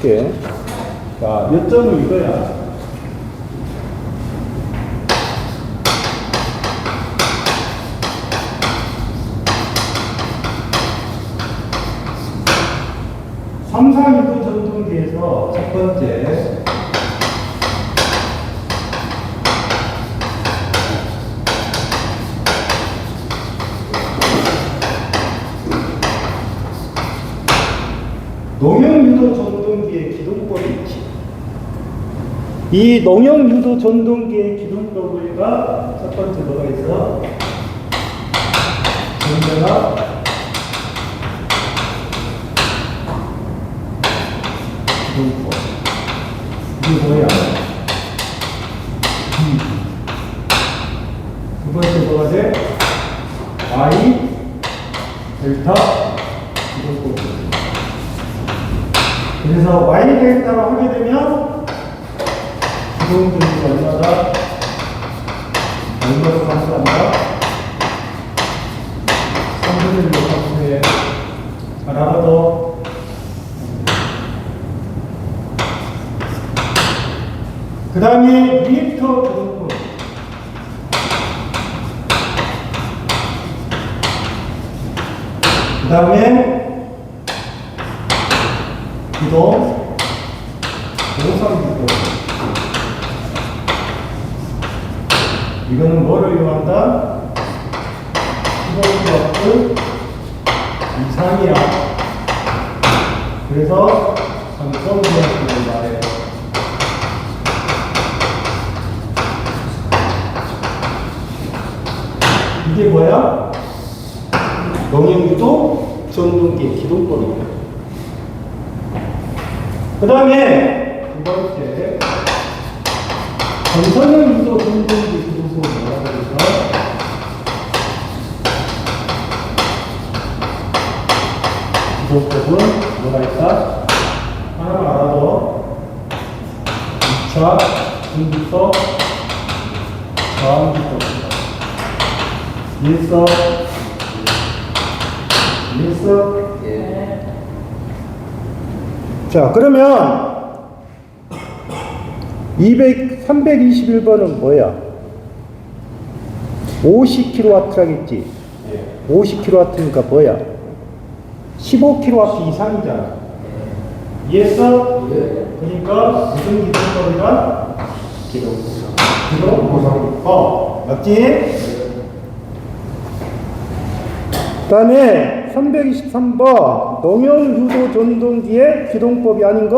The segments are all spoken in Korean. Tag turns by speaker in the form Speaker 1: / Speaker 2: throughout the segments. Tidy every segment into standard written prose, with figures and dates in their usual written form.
Speaker 1: 볼게. 자, 몇 점은 이거야. 삼상유도 전동기에서 첫 번째 농형유도 전동기의 기동법이 있지. 이 농형유도 전동기의 기동법을가 첫 번째 뭐가 있어? 전자가 기동법. 이게 뭐야? 두 번째 뭐가 돼? Y 델타 기동법. 그래서 Y 델타로 하게 되면 기동전기가 얼마로 감소한다? 3분의 1로 감소해. 잘 알아둬. 그 다음에 리액터 기동법. 그 다음에 기동, 공상기동. 이거는 뭐를 이용한다? 15W 이상이야. 그래서 삼성전기를 말해. 이게 뭐야? 농형유도 전동기 기동법이야. 그 다음에 두 번째 전선형 유도 전동기 기동법을 뭐라고 그러죠? 기동법은 뭐가 있다? 하나만 알아도 2차 중기법 저항기법 이해했어? 이해했어? 자, 그러면 321번은 뭐야? 50kW라겠지? 50kW니까 뭐야? 15kW 이상이잖아. 이해했어? 그러니까 무슨 기동법이다? 기동보상법. 맞지? 그 다음에 323번 농형유도 전동기의 기동법이 아닌 거.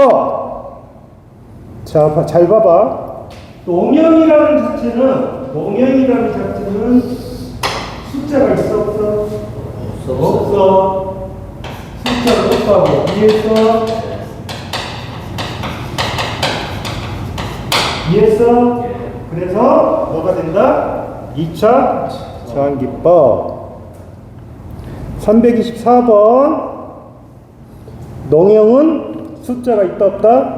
Speaker 1: 자, 잘 봐봐. 농형이라는 자체는 숫자가 있어 없어? 없어. 숫자가 없다고. 이해했어? 이해했어? 그래서 뭐가 된다? 2차 저항기법. 324번 농형은 숫자가 있다 없다?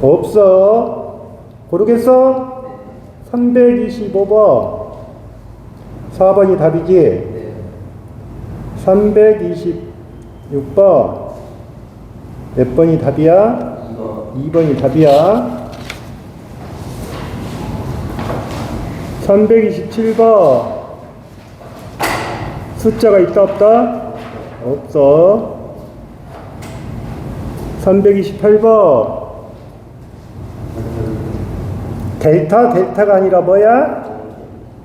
Speaker 1: 없어. 고르겠어? 325번 4번이 답이지? 326번 몇 번이 답이야? 2번이 답이야. 327번 숫자가 있다 없다? 없어. 328번 델타가 아니라 뭐야?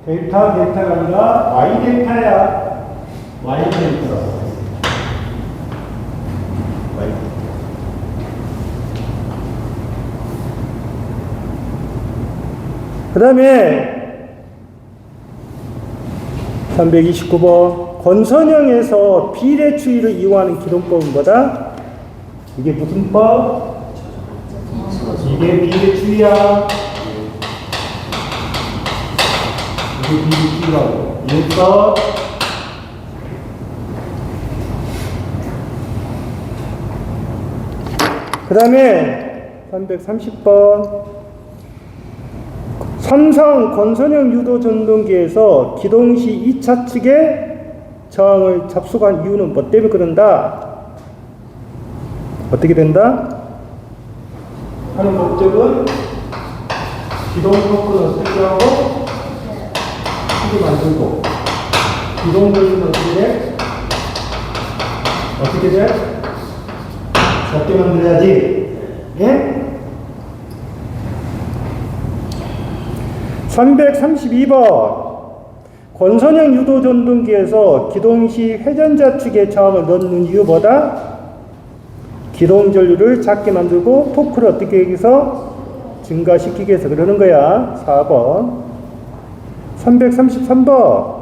Speaker 1: 델타가 아니라 Y 델타야. Y 델타. 그 다음에 329번 권선형에서 비례 추이를 이용하는 기동법은 뭐다? 이게 무슨 법? 이게 비례 추이야. 이게 비례 추이라고. 이해했어? 그 다음에 330번 삼성 권선형 유도 전동기에서 기동 시 2차 측에 저항을 접속한 이유는 뭐 때문에 그런다? 어떻게 된다? 하는 목적은 기동 토크는 설계하고 시기 만들고 기동 전류는 어떻게 돼? 작게 만들어야지. 예? 332번 권선형 유도 전동기에서 기동 시 회전자 축의 저항을 넣는 이유보다 기동 전류를 작게 만들고 토크를 어떻게 여기서 증가시키기 위해서 그러는 거야. 4번. 333번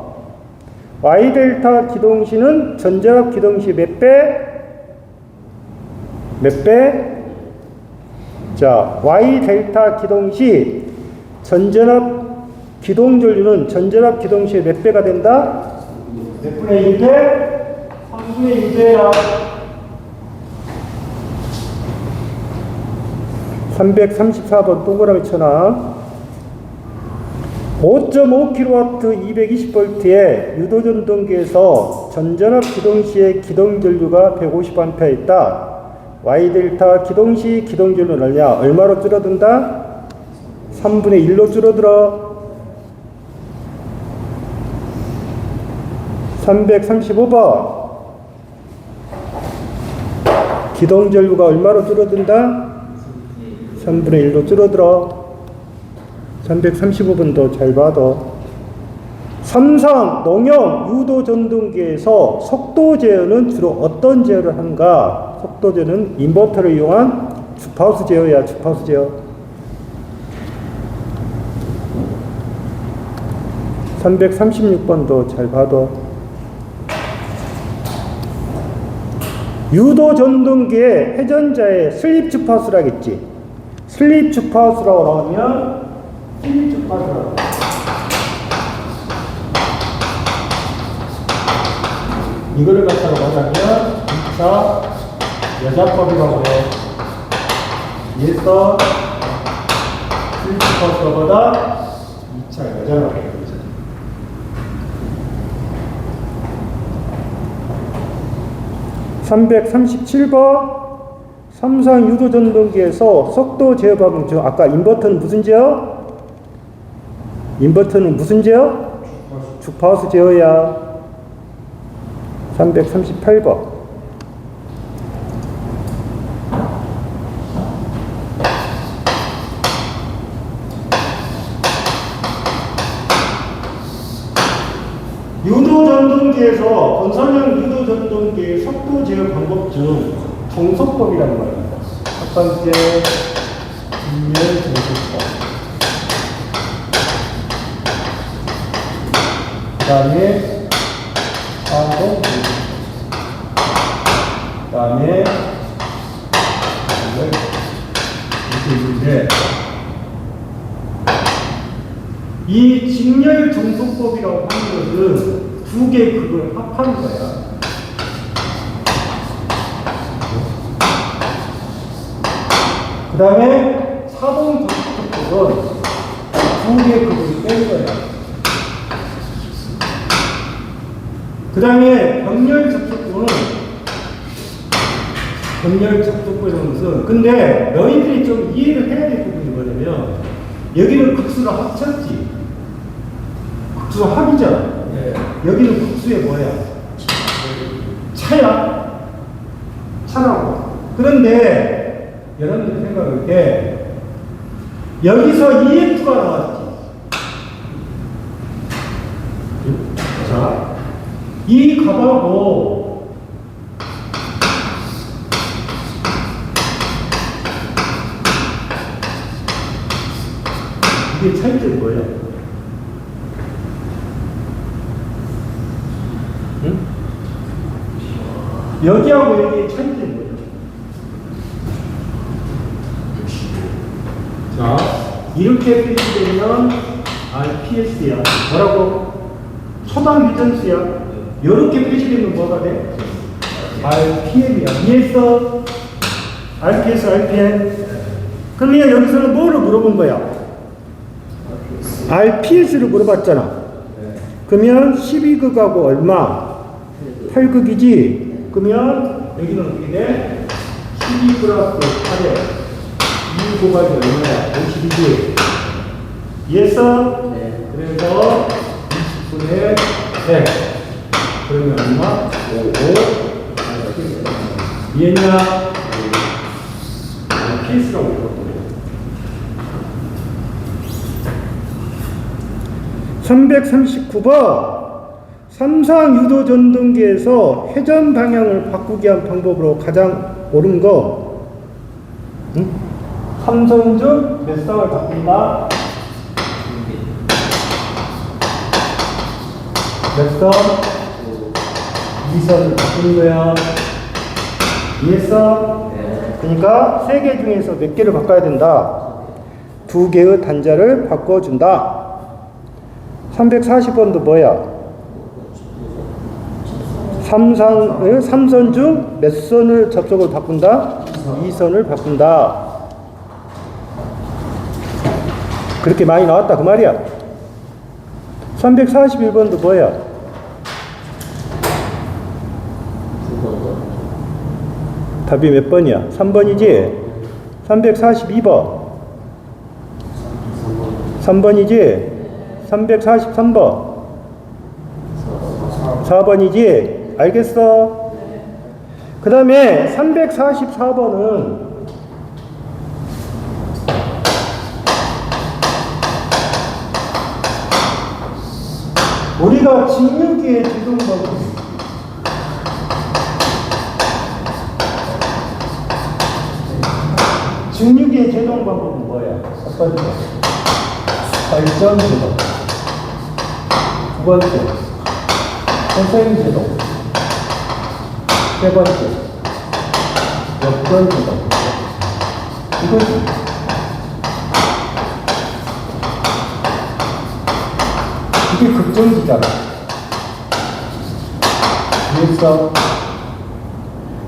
Speaker 1: Y델타 기동 시는 전자압 기동 시 몇 배? 몇 배? 자, Y델타 기동 시 전자압 기동 전류는 전자압 기동 시에 몇 배가 된다? 몇 분의 1배? 3분의 1배야. 334번 동그라미 쳐놔. 5.5kW 220V의 유도전동기에서 전전압 기동시의 기동전류가 150A 있다. Y델타 기동시 기동전류는 얼마로 줄어든다? 3분의 1로 줄어들어. 335번 기동전류가 얼마로 줄어든다? 3분의 1로 줄어들어. 335번도 잘 봐도. 삼성 농용 유도 전동기에서 속도 제어는 주로 어떤 제어를 하는가? 속도 제어는 인버터를 이용한 주파수 제어야. 주파수 제어. 336번도 잘 봐도. 유도 전동기의 회전자의 슬립 주파수라겠지. 슬립 주파수라고 나오면 슬립 주파수라고. 이거를 갖다가 뭐냐면 2차 여자법이라고 해. 얘서 슬립 주파수보다 2차 여자라고 해. 337번 삼성 유도 전동기에서 속도 제어 방법 중 아까 인버터는 무슨 제어? 인버터는 무슨 제어? 주파수 제어야. 338번 유도 전동기에서 건설형 유도 전동기의 속도 제어 방법 중 정속법이라는 말입니다. 첫 번째, 진열 정속법. 그 다음에 파동 그 다음에 이렇게 있는데 이 직렬 정속법이라고 하는 것은 두 개 그걸 합하는 거야. 그 다음에 사동 정속법은 두 개 그걸 뺀 거야. 그 다음에 병렬 접촉법은 병렬 접촉법이라는 것은 근데 너희들이 좀 이해를 해야 될 부분이 뭐냐면 여기는 극수로 합쳤지. 극수로 합이잖아. 네. 여기는 극수의 뭐야? 차야. 차라고. 그런데 여러분들이 생각할 때 여기서 EF가 나왔지. 자, 이 값하고 이게 차이점이 뭐야? 응? 여기하고 여기의 차이점이 뭐야? 자, 이렇게 표시되면 RPS야. 뭐라고? 초당 미전수야. 이렇게 표시되면 뭐가 돼? RPM이야. 이해했어? RPS, RPM. 그러면 여기서는 뭐를 물어본 거야? RPS를 물어봤잖아. 그러면 12극하고 얼마? 8극이지? 그러면 여기는 어떻게 돼? 12 플러스 8에 2 곱하기 얼마야? 52지. 이해했어?
Speaker 2: 네.
Speaker 1: 그래서 20분의 100. 그러면 얼마? 5. 이해했냐? PS라고 읽었거든. 339번. 삼상 유도 전동기에서 회전 방향을 바꾸기 위한 방법으로 가장 옳은 거. 응? 삼선 중 몇 선을 바꾼다? 몇 선? 2선을 바꾸는 거야. 이해했어?
Speaker 2: 네.
Speaker 1: 그러니까 3개 중에서 몇 개를 바꿔야 된다? 2개의 단자를 바꿔준다. 340번도 뭐야? 삼선 중 몇 선을 접속을 바꾼다? 2선을 바꾼다. 그렇게 많이 나왔다 그 말이야. 341번도 뭐야? 답이 몇 번이야? 3번이지? 342번 3번이지? 343번 4번이지? 알겠어? 그 다음에 344번은 우리가 직류기의 제동방법 직류기의 제동방법은 뭐야? 첫 번째 발전 제동, 두 번째 회생 제동, 세 번째 역전 제동. 이거지. 이게 급전기잖아. 이해했어?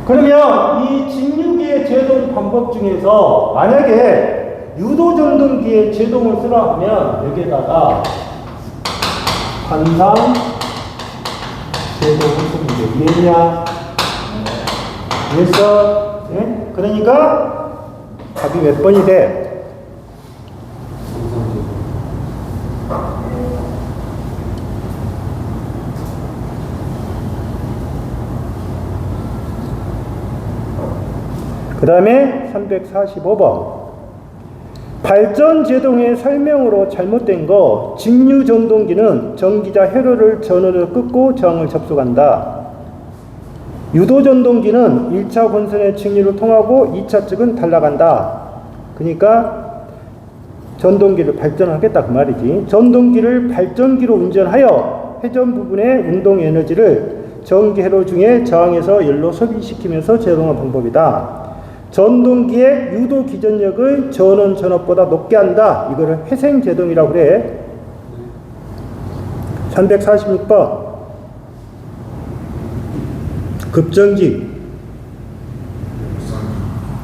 Speaker 1: 그러면 이 직류기의 제동 방법 중에서 만약에 유도전동기의 제동을 쓰라 하면 여기에다가 관상 제동을 쓰면 돼. 이해했냐? 이해했어? 네? 그러니까 답이 몇 번이 돼? 그 다음에 345번 발전 제동의 설명으로 잘못된 거 직류 전동기는 전기자 회로를 전원으로 끊고 저항을 접속한다. 유도 전동기는 1차 본선의 직류를 통하고 2차 측은 달라간다. 그러니까 전동기를 발전하겠다 그 말이지. 전동기를 발전기로 운전하여 회전 부분의 운동 에너지를 전기 회로 중에 저항해서 열로 소비시키면서 제동하는 방법이다. 전동기의 유도 기전력을 전원 전압보다 높게 한다. 이거를 회생 제동이라고 그래. 346번 급전기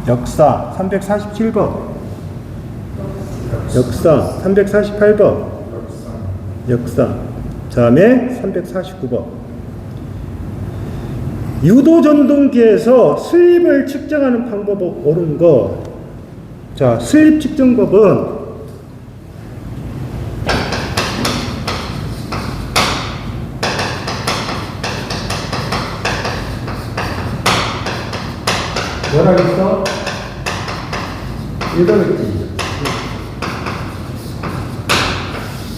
Speaker 1: 역사 347번 역사 348번 역사 다음에 349번 유도 전동기에서 슬립을 측정하는 방법을 옳은 거. 자, 슬립 측정법은 뭐라 그랬어? 읽어냈지.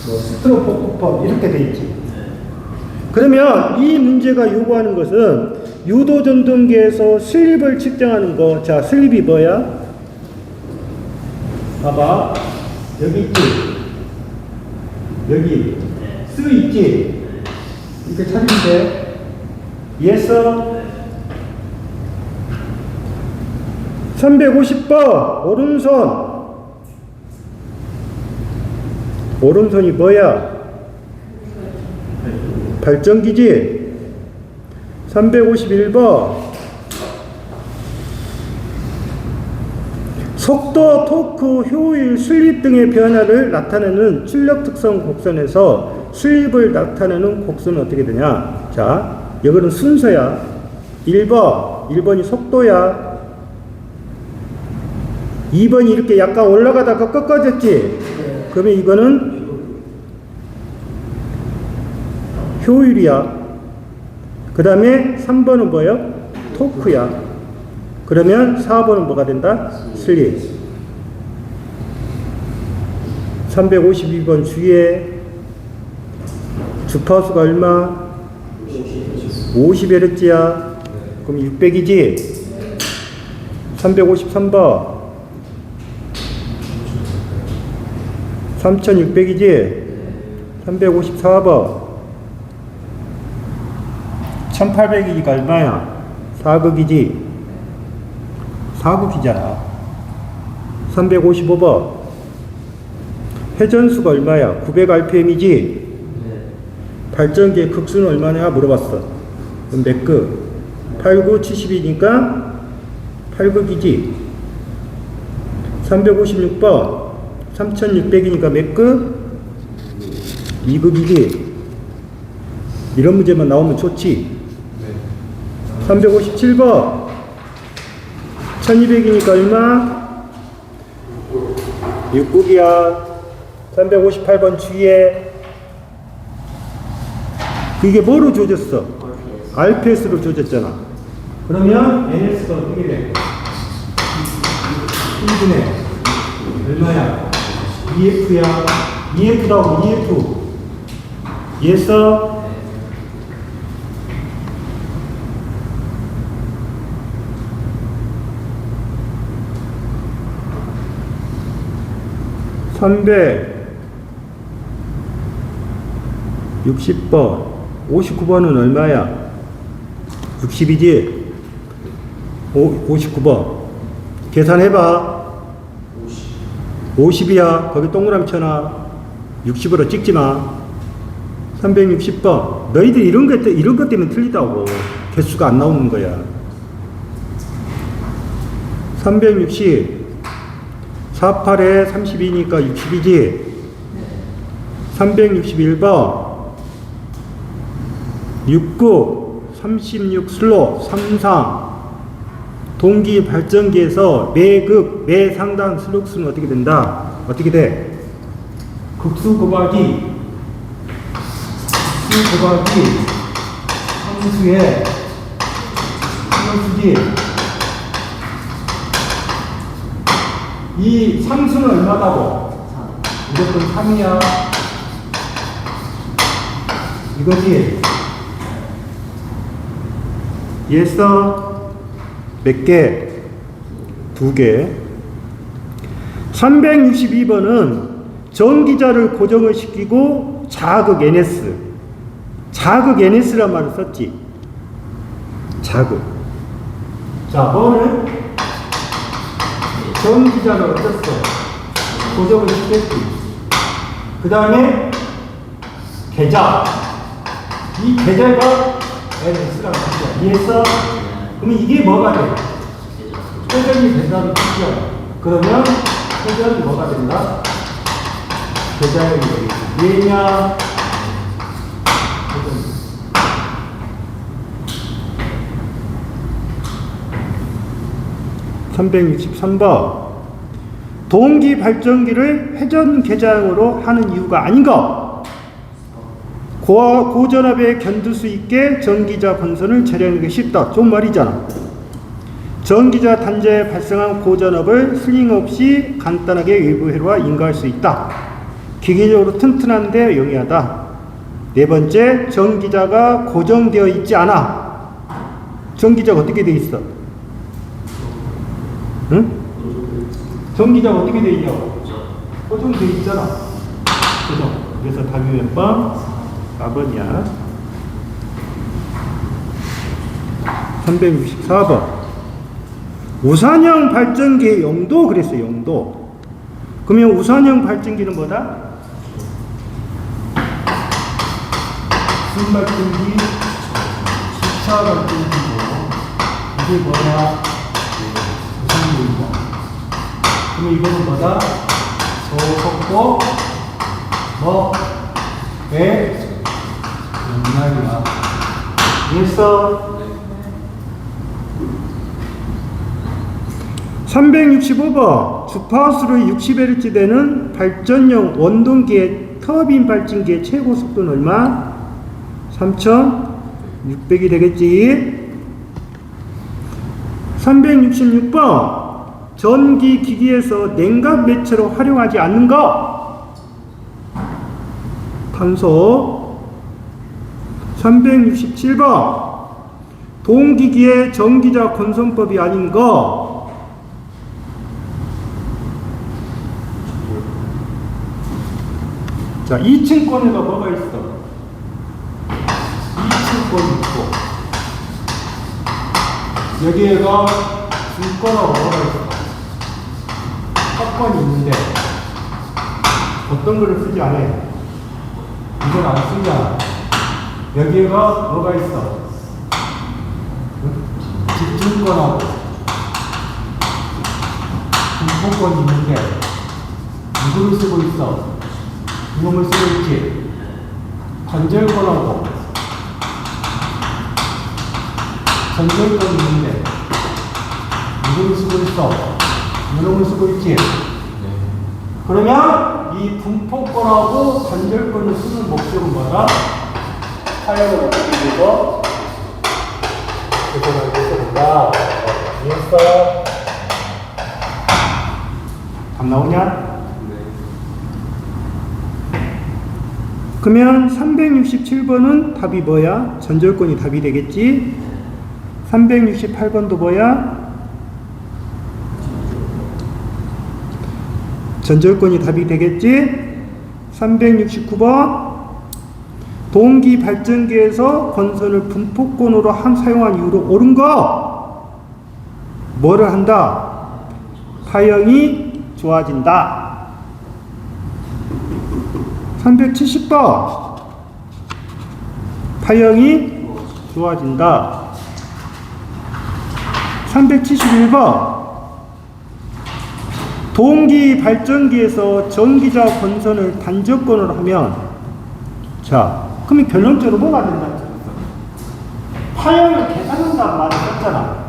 Speaker 1: 뭐 스트로포법 이렇게 돼 있지. 그러면 이 문제가 요구하는 것은 유도 전동기에서 슬립을 측정하는 거. 자, 슬립이 뭐야? 봐봐. 여기 있지? 여기. 스 있지? 이렇게 찾으면 돼. 이해했어? 350번. 오른손. 오른손이 뭐야? 발전기지? 351번 속도, 토크, 효율, 슬립 등의 변화를 나타내는 출력 특성 곡선에서 슬립을 나타내는 곡선은 어떻게 되냐? 자, 이거는 순서야. 1번이 속도야. 2번이 이렇게 약간 올라가다가 꺾어졌지? 그러면 이거는 효율이야. 그 다음에 3번은 뭐예요? 토크야. 그러면 4번은 뭐가 된다? 슬립. 352번 주위에 주파수가 얼마? 50Hz야. 그럼 600이지? 353번 3600이지? 354번 1800이니까 얼마야? 4극이지? 4극이잖아. 355번 회전수가 얼마야? 900rpm이지? 발전기의 극수는 얼마냐 물어봤어. 그럼 몇 극? 8, 9, 70이니까 8극이지? 356번 3600이니까 몇 극? 2극이지? 이런 문제만 나오면 좋지? 357번 1200이니까 얼마? 6극이야. 358번 주위에 이게 뭐로 조졌어? RPS로 조졌잖아. 그러면 NS가 어떻게 돼? 1분의 얼마야? EF야. EF라고 EF. 이해했어? (360번) 59번은 얼마야? 60이지? 59번 계산해봐. 50이야. 거기 동그라미 쳐놔. 60으로 찍지마. 360번 너희들 이런 것 때문에 틀리다고. 개수가 안 나오는 거야. 360 48에 32니까 60이지? 361번 69 36 슬롯 33 동기 발전기에서 매극 매상단 슬롯수는 어떻게 된다? 어떻게 돼? 극수 곱하기 수 곱하기 함수의 슬롯수지. 이 상수는 얼마다고? 무조건 3이야. 이거지? 이해했어? 몇 개? 2개. 362번은 전기자를 고정을 시키고 자극 NS. 자극 NS란 말을 썼지. 자극. 자, 뭐는? 전기자를 어땠어? 고정을 시켰지. 그 다음에 계자. 이 계자가 NS라고 하죠. 이해했어? 그러면 이게 뭐가 돼? 회전이 된다는 뜻이야. 그러면 회전이 뭐가 된다? 계자형이 되겠지. 이해했냐? 363번 동기 발전기를 회전 계자형으로 하는 이유가 아닌가? 고전압에 견딜 수 있게 전기자 건선을 재련하기 쉽다. 좋은 말이잖아. 전기자 단자에 발생한 고전압을 스링 없이 간단하게 외부 회로와 인가할 수 있다. 기계적으로 튼튼한데 용이하다. 네 번째, 전기자가 고정되어 있지 않아. 전기자가 어떻게 되어 있어? 응? 전기자가 어떻게 되어 있냐고? 고정되어 있잖아. 그죠? 그래서 답이 몇 번? 4번이야. 364번. 우산형 발전기의 용도 그랬어요. 용도. 그러면 우산형 발전기는 뭐다? 순발전기, 시차 발전기고 이게 뭐냐? 우산용이다. 그러면 이거는 뭐다? 소속도 뭐? 배? 연락이야. 이해했어? 365번 주파수로 60Hz 되는 발전용 원동기의 터빈 발진기의 최고 속도는 얼마? 3600이 되겠지. 366번 전기 기기에서 냉각 매체로 활용하지 않는 것. 탄소. 367번 동기기의 전기자 건성법이 아닌 것. 자, 2층권에가 뭐가 있어? 2층권 있고 여기에가 중권하고 뭐가 있어? 합권이 있는데 어떤 거를 쓰지 않아요? 이건 안 쓰잖아. 여기에가 뭐가 있어? 집중권하고 중권이 있는데 누구를 쓰고 있어? 이놈을 쓰고 있지. 관절권하고 전절권이 있는데 누구를 쓰고 있어? 이놈을 쓰고 있지. 그러면 이 분포권하고 관절권을 쓰는 목적은 뭐다? 사용을 어떻게 해서 조정하기 위해서 된다. 이해했어? 답 나오냐? 그러면 367번은 답이 뭐야? 전절권이 답이 되겠지? 368번도 뭐야? 전절권이 답이 되겠지? 369번 동기 발전기에서 건선을 분포권으로 사용한 이후로 옳은 거. 뭐를 한다? 파형이 좋아진다. 370번 파형이 좋아진다. 371번 동기 발전기에서 전기자 건선을 단접권으로 하면, 자, 그러면 결론적으로 뭐가 된다? 파형을 계산한다는 말을 썼잖아.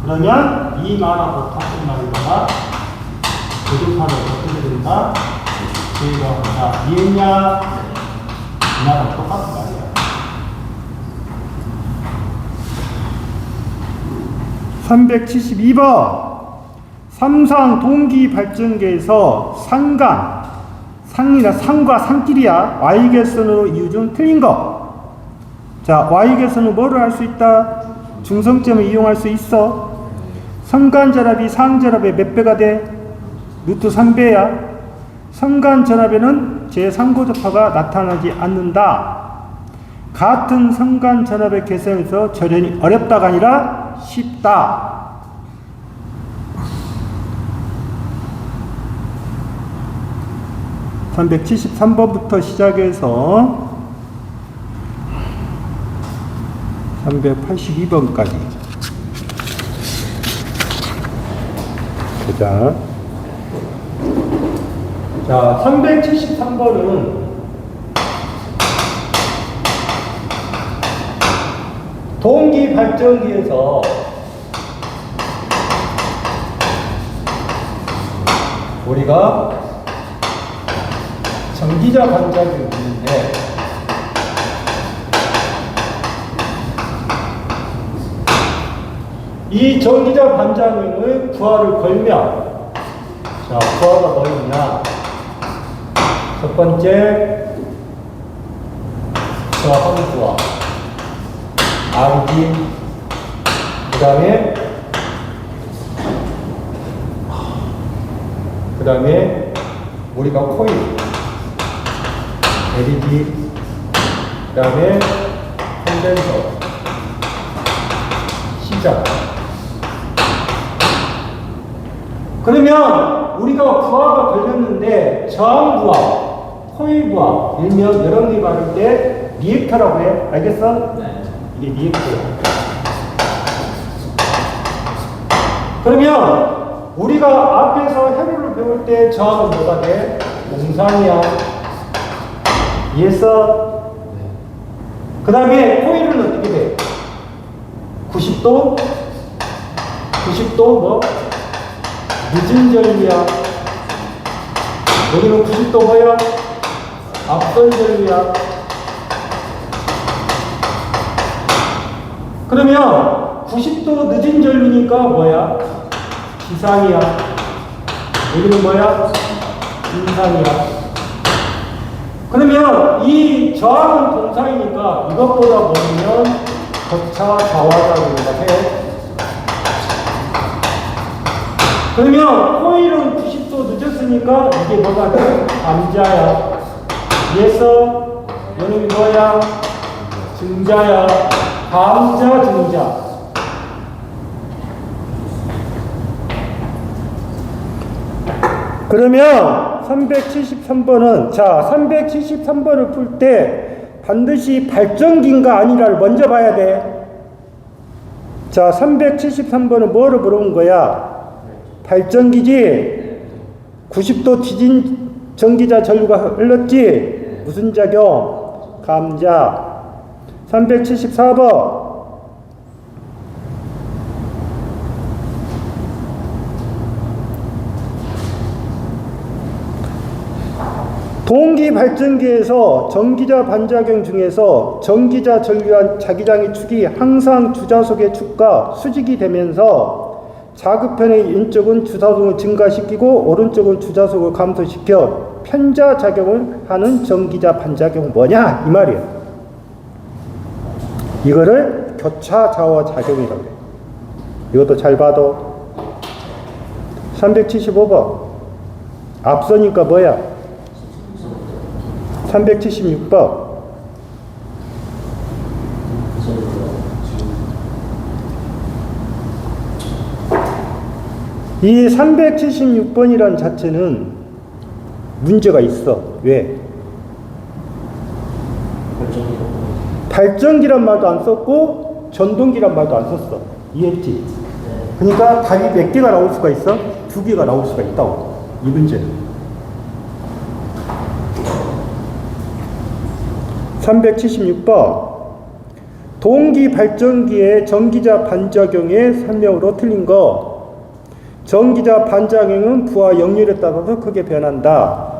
Speaker 1: 그러면 이 말하고 같은 말이다가 교조파를 어떻게 된다? 저희가 한다. 이해했냐? 이 말하고 똑같은 말이야. 372번 삼상 동기 발전기에서 상이나 상과 상끼리야 Y개선으로 이유 틀린 거. 자, Y개선으로 뭐를 할 수 있다? 중성점을 이용할 수 있어. 상간전압이 상전압의 몇 배가 돼? 루트 3배야. 상간전압에는 제3고접파가 나타나지 않는다. 같은 상간전압의 계산에서 절연이 어렵다가 아니라 쉽다. 373번부터 시작해서 382번까지 보자. 자, 373번은 동기 발전기에서 우리가 전기자 반작이 있는데 이 전기자 반작용의 부하를 걸면, 자, 부하가 뭐였냐? 첫 번째 저항 부하 RD, 그 다음에 우리가 코일 LED, 그 다음에 콘덴서, 시작. 그러면 우리가 부하가 걸렸는데 저항 부하, 코일 부하, 일명 여러분이 말할 때 리액터라고 해. 알겠어? 네. 이게 리액터야. 그러면 우리가 앞에서 회로를 배울 때 저항은 뭐가 돼? 공산이야. 이해했어? 네. 그 다음에 코일은 어떻게 돼? 90도 뭐? 늦은 전류야. 여기는 90도 뭐야? 앞선 전류야. 그러면 90도 늦은 전류니까 뭐야? 기상이야. 여기는 뭐야? 인상이야. 그러면 이 저항은 동상이니까 이것보다 멀면 거차 좌화작용이다 해. 그러면 코일은 90도 늦었으니까 이게 뭐가 돼? 감자야. 이해했어? 얘는 뭐야? 증자야. 감자, 증자. 그러면 373번은 자 373번을 풀 때 반드시 발전기인가 아니라를 먼저 봐야 돼. 자 373번은 뭐를 물어본 거야? 발전기지? 90도 뒤진 전기자 전류가 흘렀지? 무슨 작용? 감자. 374번 동기 발전기에서 전기자 반작용 중에서 전기자 전류한 자기장의 축이 항상 주자속의 축과 수직이 되면서 좌극편의 왼쪽은 주자속을 증가시키고 오른쪽은 주자속을 감소시켜 편자작용을 하는 전기자 반작용 뭐냐? 이 말이에요. 이거를 교차 좌화 작용이라고 해요. 이것도 잘 봐도. 375번 앞서니까 뭐야? 376번 이 376번이라는 자체는 문제가 있어. 왜? 발전기란 말도 안 썼고 전동기란 말도 안 썼어. 이해했지? 그러니까 답이 몇 개가 나올 수가 있어? 2개가 나올 수가 있다고. 이 문제는 376번 동기 발전기의 전기자 반작용의 설명으로 틀린 거. 전기자 반작용은 부하 역률에 따라서 크게 변한다.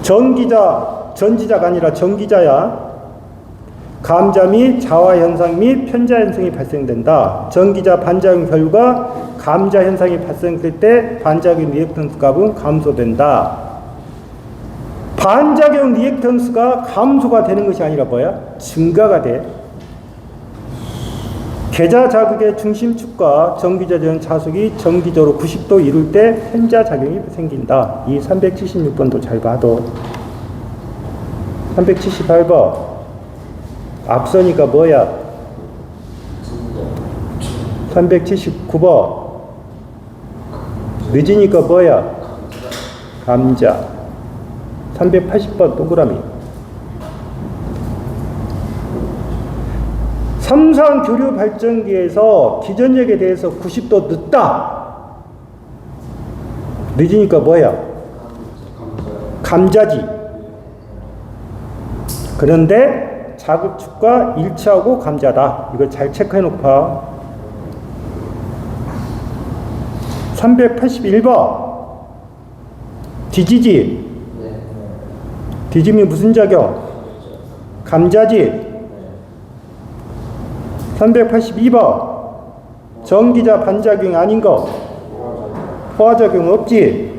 Speaker 1: 전지자가 아니라 전기자야. 감자 및 자화 현상 및 편자 현상이 발생된다. 전기자 반작용 결과 감자 현상이 발생될 때 반작용 리액턴스 값은 감소된다. 반작용 리액턴스가 감소가 되는 것이 아니라 뭐야? 증가가 돼. 계자 자극의 중심축과 전기자전 자속이 정기적으로 90도 이룰 때 편자작용이 생긴다. 이 376번도 잘 봐도. 378번 앞서니까 뭐야? 379번 늦으니까 뭐야? 감자. 380번 동그라미. 삼상 교류 발전기에서 기전력에 대해서 90도 늦다. 늦으니까 뭐야? 감자지. 그런데 자극축과 일치하고 감자다. 이걸 잘 체크해 놓고. 381번 뒤지지. 뒤짐이 무슨 작용? 감자지. 382번 전기자 반작용이 아닌 거. 포화작용 없지.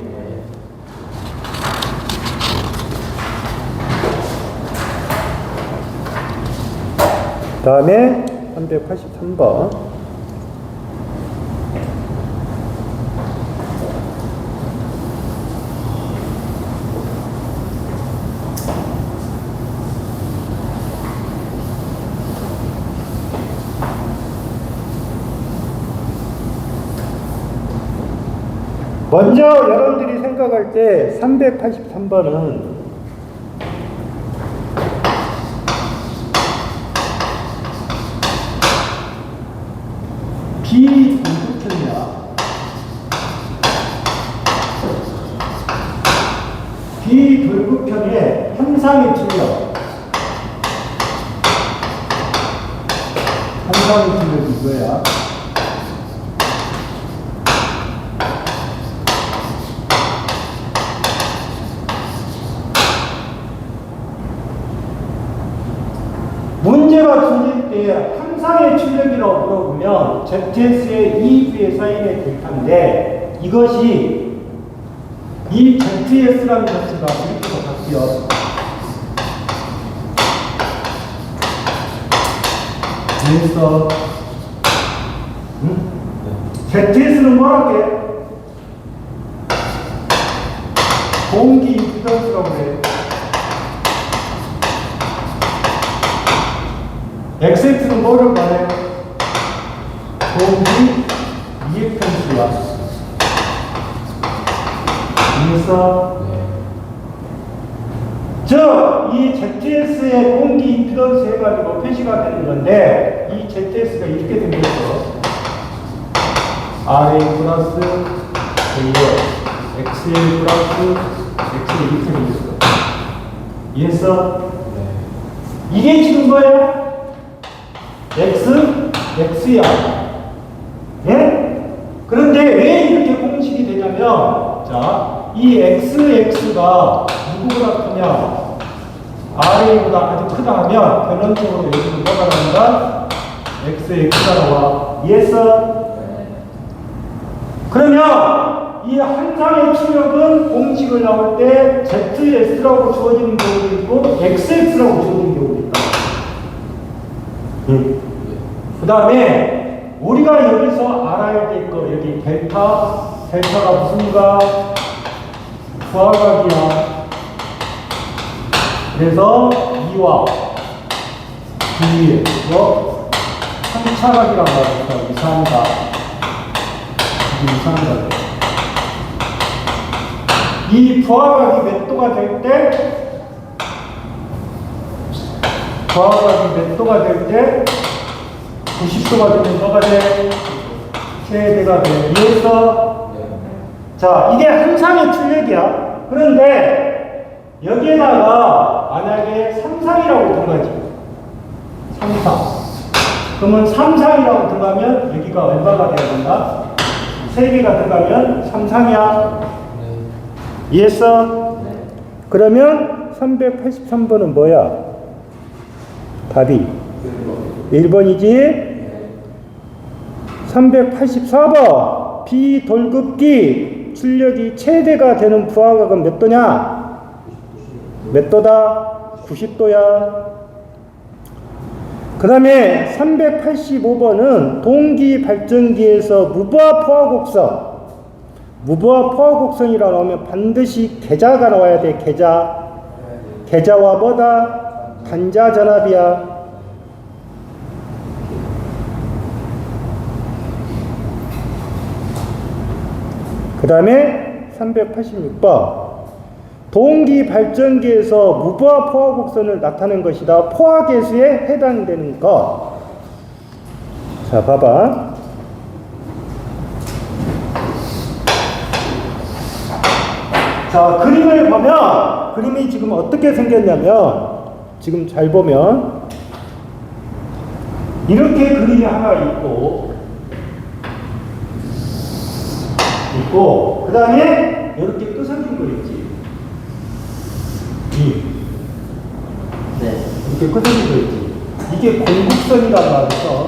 Speaker 1: 그 다음에 383번 먼저 여러분들이 생각할 때 383번은 비돌극형이야. 비돌극형의 현상이 틀려. 현상이 틀려 이거야. 한상의 출력이라고 물어보면 ZS의 EV의 사인의 델타인데 이것이 이 ZS라는 자체가 이렇게 바뀌어. 그래서 ZS는 뭐랄게? 공기 임피던스라고 그래. XX는 뭐를 말해? 공기 리액턴스야. 그래서 이 ZS의 공기 임피던스 해가지고 표시가 되는 건데 이 ZS가 이렇게 생겼어. RA 플러스 XL 플러스 XL 이렇게 생겼어. 이해했어? 이게 지금 뭐야? X야. 예? 그런데 왜 이렇게 공식이 되냐면, 자, 이 XX가 누구보다 크냐? RA보다 아주 크다 하면, 결론적으로 여기서 뭐가 나온다? XX가 나와. 이해했어? 그러면, 이 한상의 출력은 공식을 나올 때 ZS라고 주어지는 경우도 있고, XX라고 주어지는 경우도 있다. 그 다음에 우리가 여기서 알아야 될 거 여기 델타가 무슨가 부하각이야. 그래서 2와 B 이거 3차각이란 말이야. 이상하다. 이게 이상하다. 이 부하각이 몇 도가 될 때 부하각이 몇 도가 될 때 90도가 되면 뭐가 돼? 최대가 돼. 이해했어? 자, 이게 한상의 출력이야. 그런데 여기에다가 만약에 삼상이라고 들어가지. 삼상. 그러면 삼상이라고 들어가면 여기가 얼마가 돼야 된다? 3개가 들어가면 삼상이야. 이해했어? 그러면 383번은 뭐야? 답이 1번이지? 384번 비돌급기 출력이 최대가 되는 부하각은 몇 도냐? 몇 도다? 90도야. 그 다음에 385번은 동기 발전기에서 무부하 포화곡선. 무부하 포화곡선이라 나오면 반드시 계자가 나와야 돼. 계자와 뭐다? 단자 전압이야. 그 다음에 386번 동기 발전기에서 무부하 포화곡선을 나타낸 것이다. 포화계수에 해당되는 것. 자, 봐봐. 자, 그림을 보면 그림이 지금 어떻게 생겼냐면 지금 잘 보면 이렇게 그림이 하나 있고 그 다음에 이렇게 끄서진 거 있지. 이렇게 끄서진 거 있지. 이게 공급선이란 말이죠.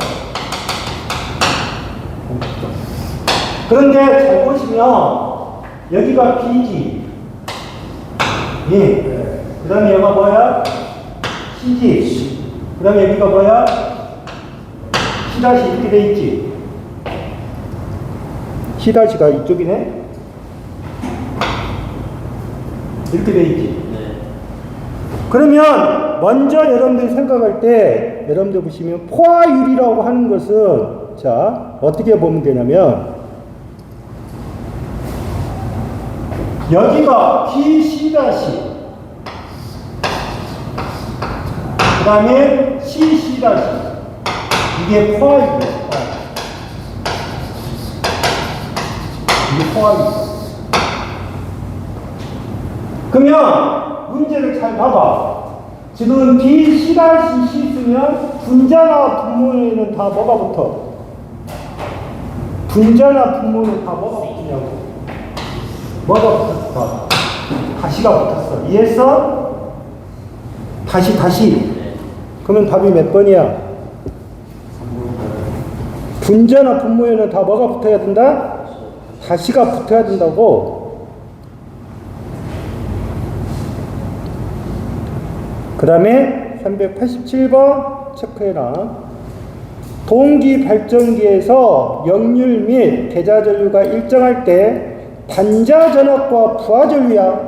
Speaker 1: 공급선. 그런데 잘 보시면 여기가 B지. 그 다음에 여기가 뭐야? C지. 그 다음에 여기가 뭐야? C' 이렇게 돼 있지. C'가 이쪽이네? 이렇게 돼 있지. 그러면 먼저 여러분들이 생각할 때 여러분들 보시면 포화율이라고 하는 것은 자 어떻게 보면 되냐면 여기가 PC' 그 다음에 CC' 이게 포화율이에요. 이게 포화율이에요. 그러면 문제를 잘 봐봐. 지금 BC' 쓰면 분자나 분모에는 다 뭐가 붙어? 분자나 분모는 다 뭐가 붙냐고? 뭐가 붙었어? 다시가 붙었어. 이해했어? 다시. 그러면 답이 몇 번이야? 분자나 분모에는 다 뭐가 붙어야 된다? 다시가 붙어야 된다고. 그 다음에 387번 체크해라. 동기 발전기에서 역률 및 계좌 전류가 일정할 때 단자 전압과 부하 전류야.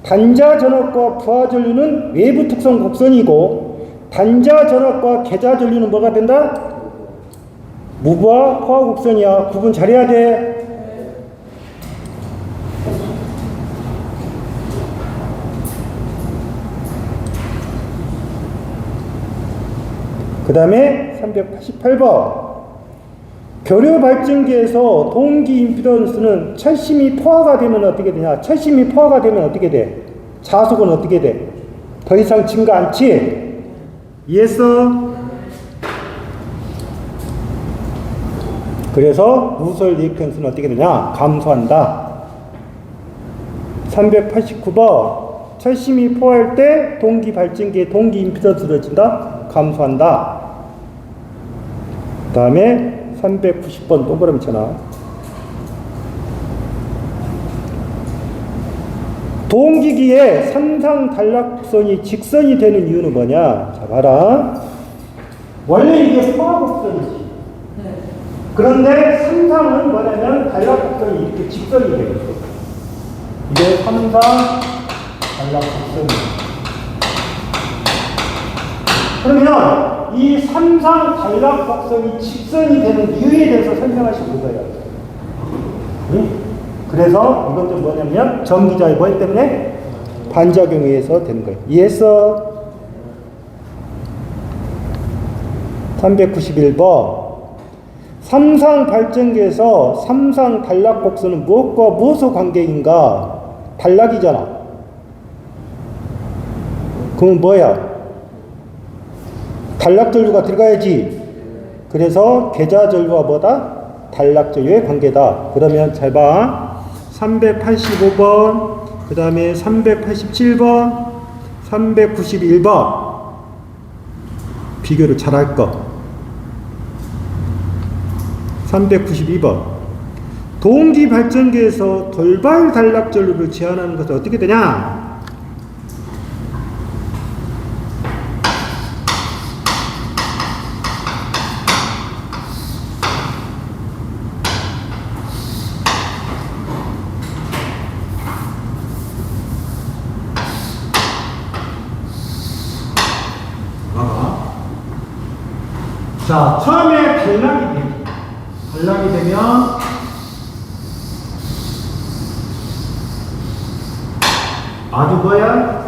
Speaker 1: 단자 전압과 부하 전류는 외부 특성 곡선이고, 단자 전압과 계좌 전류는 뭐가 된다? 무부하 포화 곡선이야. 구분 잘해야 돼. 그 다음에 388번. 교류 발전기에서 동기 임피던스는 철심이 포화가 되면 어떻게 되냐? 철심이 포화가 되면 어떻게 돼? 자속은 어떻게 돼? 더 이상 증가 않지? 이해했어? 그래서 누설 리액턴스는 어떻게 되냐? 감소한다. 389번. 철심이 포화할 때 동기 발전기의 동기 임피던스를 준다? 감소한다. 그 다음에 390번 동그라미 쳐놔. 동기기에 삼상 단락선이 직선이 되는 이유는 뭐냐? 자, 봐라. 원래 이게 포화곡선이지. 그런데 삼상은 뭐냐면 단락곡선이 이렇게 직선이 되는 거예요. 이게 삼상 단락곡선이에요. 그러면 이 삼상 단락곡선이 직선이 되는 이유에 대해서 설명하시고 있어요. 응? 그래서 이것도 뭐냐면 전기자의 뭐 때문에? 반작용에 의해서 되는 거예요. 이해했어? 391번. 삼상 발전기에서 삼상 단락곡선은 무엇과 무엇의 관계인가? 단락이잖아. 그럼 뭐야? 단락전류가 들어가야지. 그래서 계좌전류와 뭐다? 단락전류의 관계다. 그러면 잘 봐. 385번, 그 다음에 387번, 391번. 비교를 잘 할 거. 392번. 동기 발전기에서 돌발 단락전류를 제한하는 것은 어떻게 되냐? 자, 처음에 단락이 되면 아주 뭐야?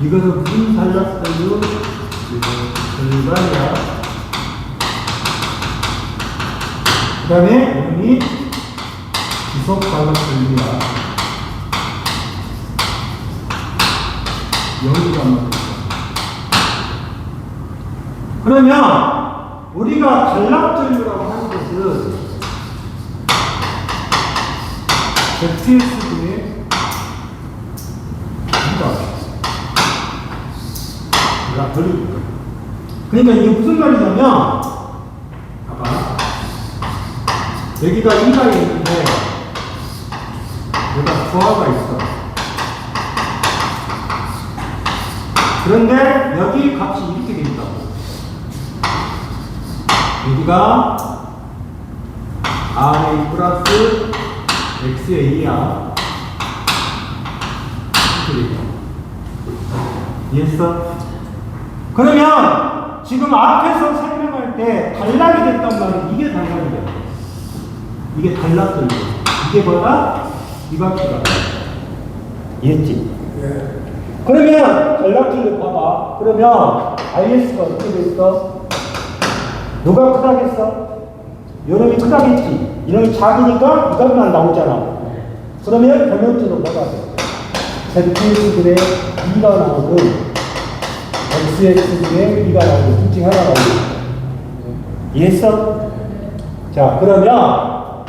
Speaker 1: 이것은 무슨 단락전류? 절반이야. 그 다음에 이름이 지속 단락전류야. 여기가 맞다. 그러면 우리가 단락전류라고 하는 것은 XS분의 이가 돌립니다. 그러니까 이게 무슨 말이냐면, 봐봐. 여기가 2가 있는데 여기가 부하가 있어. 그런데 여기 값이 이렇게 돼 있다고. 여기가 RA 플러스 XA야. 이렇게 돼 있다고. 이해했어? 그러면 지금 앞에서 설명할 때 단락이 됐단 말이야. 이게 단락이 돼. 이게 단락전류. 이게 뭐다? 이박기가. 이해했지? 네. 그러면 단락전류 봐봐. 그러면 IS가 어떻게 됐어? 누가 크다겠어? 요놈이 크다겠지. 이놈이 작으니까 이값만 나오잖아. 그러면 변형주는 뭐가 돼? ZS분의 2가 나오고 XS분의 2가 나오고 둘 중에 하나 나오고. 이해했어? 자, 그러면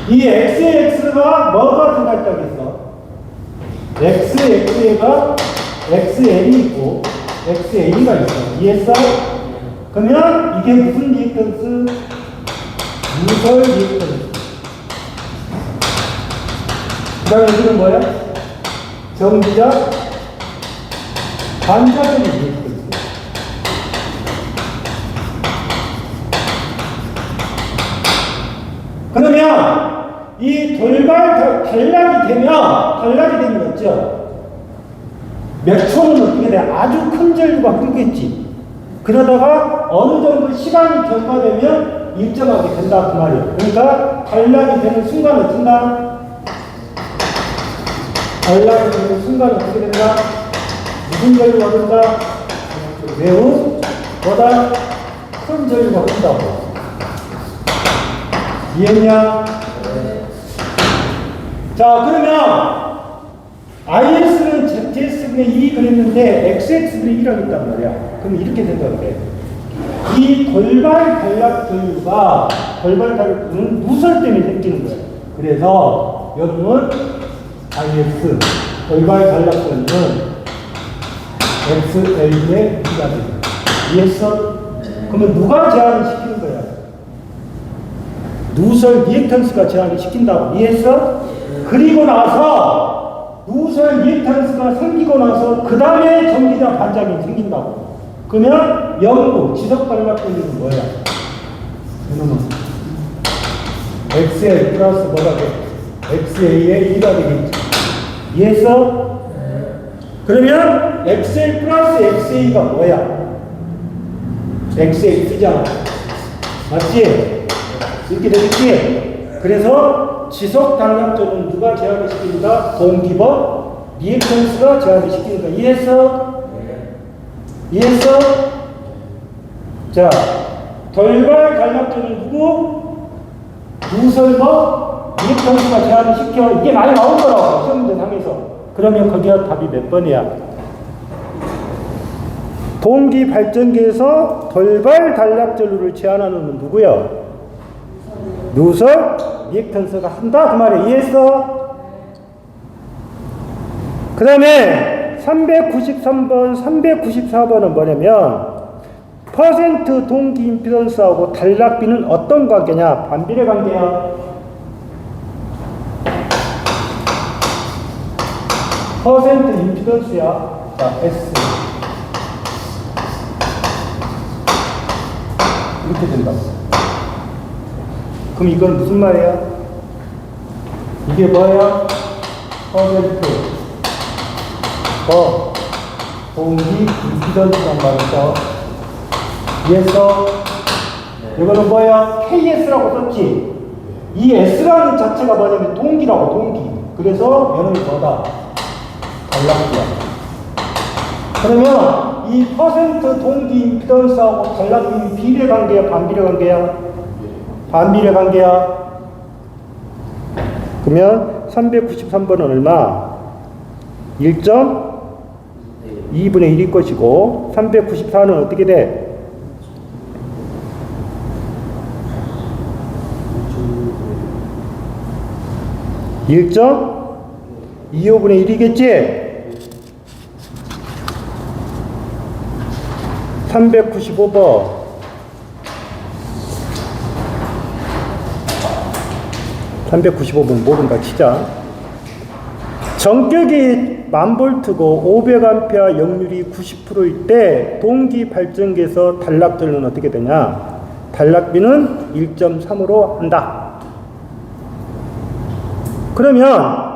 Speaker 1: 이 XX가 뭐가 들어갔다고 했어? XX가 XN이 있고 XA가 있어. 이해했어? 그러면 이게 무슨 리액턴스? 누설 리액턴스. 그 다음에 여기는 뭐야? 정지적 반작용이 리액턴스. 그러면 이 돌발 단락이 되면 어쩌? 몇 초는 어떻게 돼? 아주 큰 전류가 흐르겠지. 그러다가 어느 정도 시간이 경과되면 일정하게 된다 그 말이에요. 그러니까 단락이 되는 순간 어떻게 된다? 단락이 되는 순간 어떻게 된다? 무슨 전류가 흐른다? 매우 보다 큰 전류가 흐른다고. 이해했냐? 자, 그러면 IS는 ZS분의 2 그랬는데 XX분의 1하고 있단 말이야. 그럼 이렇게 된다고 그래. 이 돌발 단락 전류가 누설 때문에 생기는 거예요. 그래서 여러분 IS 돌발 단락 전류는 XL분의 2가 됩니다. 이해했어? 그러면 누가 제한을 시키는 거야? 누설 리액턴스가 제한을 시킨다고. 이해했어? 그리고 나서 누설 리액턴스가 생기고 나서 그 다음에 전기자 반작용이 생긴다고. 그러면 영구 지속 단락 전류는 뭐야? 이놈은 XL 플러스 뭐가 돼? XA의 2가 되겠지. 이해했어? 그러면 XL 플러스 XA가 뭐야? XA잖아. 맞지? 이렇게 되겠지? 그래서 지속 단락전은 누가 제한을 시키는가? 동기법 리액턴스가 제한을 시키는가? 이해했어? 이해했어? 자, 돌발 단락전은 누구? 누설법 리액턴스가 제한을 시켜. 이게 많이 나올 거라고 시험 문제 상에서. 그러면 거기가 답이 몇 번이야? 동기 발전기에서 돌발 단락 전류를 제한하는 건 누구야? 누설 리액턴스가 한다 그 말이야. 이해했어? 그 다음에 393번 394번은 뭐냐면 퍼센트 동기 임피던스하고 단락비는 어떤 관계냐? 반비례 관계야. 퍼센트 임피던스야. 자, S 이렇게 된다. 그럼 이건 무슨 말이야? 이게 뭐야? 퍼센트 동기 임피던스란 말이죠. 이해했어? 이거는 뭐야? KS라고 썼지? 이 S라는 자체가 뭐냐면 동기라고, 동기. 그래서 얘는 뭐다? 단락비야. 그러면 이 퍼센트 동기 임피던스하고 단락비는 비례 관계야, 반비례 관계야? 반비례 관계야. 그러면 393번은 얼마? 1.2분의 1일 것이고 394는 어떻게 돼? 1.25분의 1이겠지? 395번 395번 모른다 치자. 전격이 1000V고 500A 역률이 90%일 때 동기 발전기에서 단락전류는 어떻게 되냐? 단락비는 1.3으로 한다. 그러면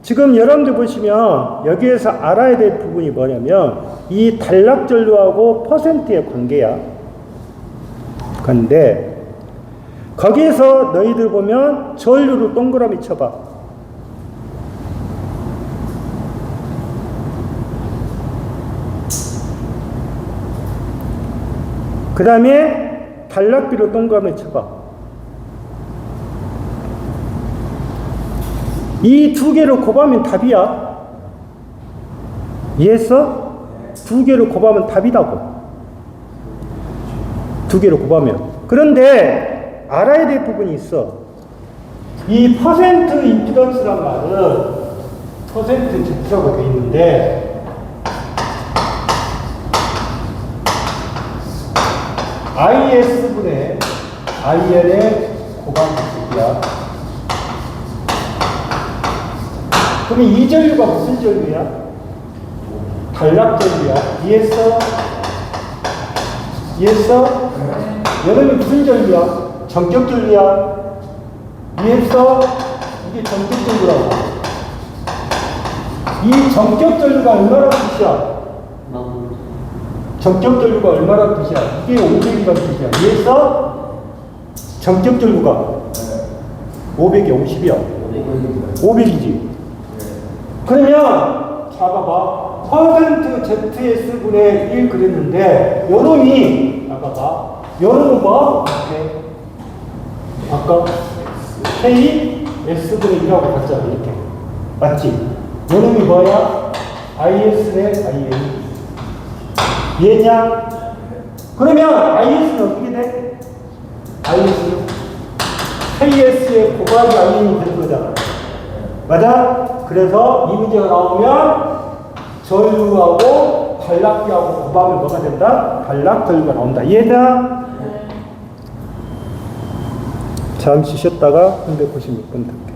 Speaker 1: 지금 여러분들 보시면 여기에서 알아야 될 부분이 뭐냐면 이 단락전류하고 퍼센트의 관계야. 근데 거기에서 너희들 보면 전류를 동그라미 쳐봐. 그 다음에 단락비로 동그라미 쳐봐. 이 두 개를 곱하면 답이야. 이해했어? 두 개를 곱하면 답이다고. 두 개를 곱하면. 그런데 알아야 될 부분이 있어. 이 퍼센트 임피던스란 말은 퍼센트 Z라고 되어 있는데 IS분의 IN의 고방식이야. 그러면 이 전류가 무슨 전류야? 단락 전류야. 이해했어? 이해했어? 여름이 무슨 전류야? 전격 전류야. 이해했어? 이게 전격 전류라고. 이 전격 전류가 얼마나 뜻이야? 전격 전류가 얼마나 뜻이야? 이게 500이라는 뜻이야. 이해했어? 전격 전류가 500이 50이야. 500이지. 그러면 자 봐봐. 퍼센트 ZS분의 1 그랬는데 요놈이 아까 봐. 요놈은 뭐? 이렇게 아까 KS분의 1이라고 봤잖아. 이렇게 맞지? 요놈이 뭐야? IS의 IN. 이해냐? 그러면 IS는 어떻게 돼? IS는 KS의 곱하기 IN이 되는 거잖아. 맞아? 그래서 이 문제가 나오면 전류하고 단락기하고 곱하면 뭐가 된다? 단락 전류가 나온다. 이해냐? 잠시 쉬었다가 396분 듣게.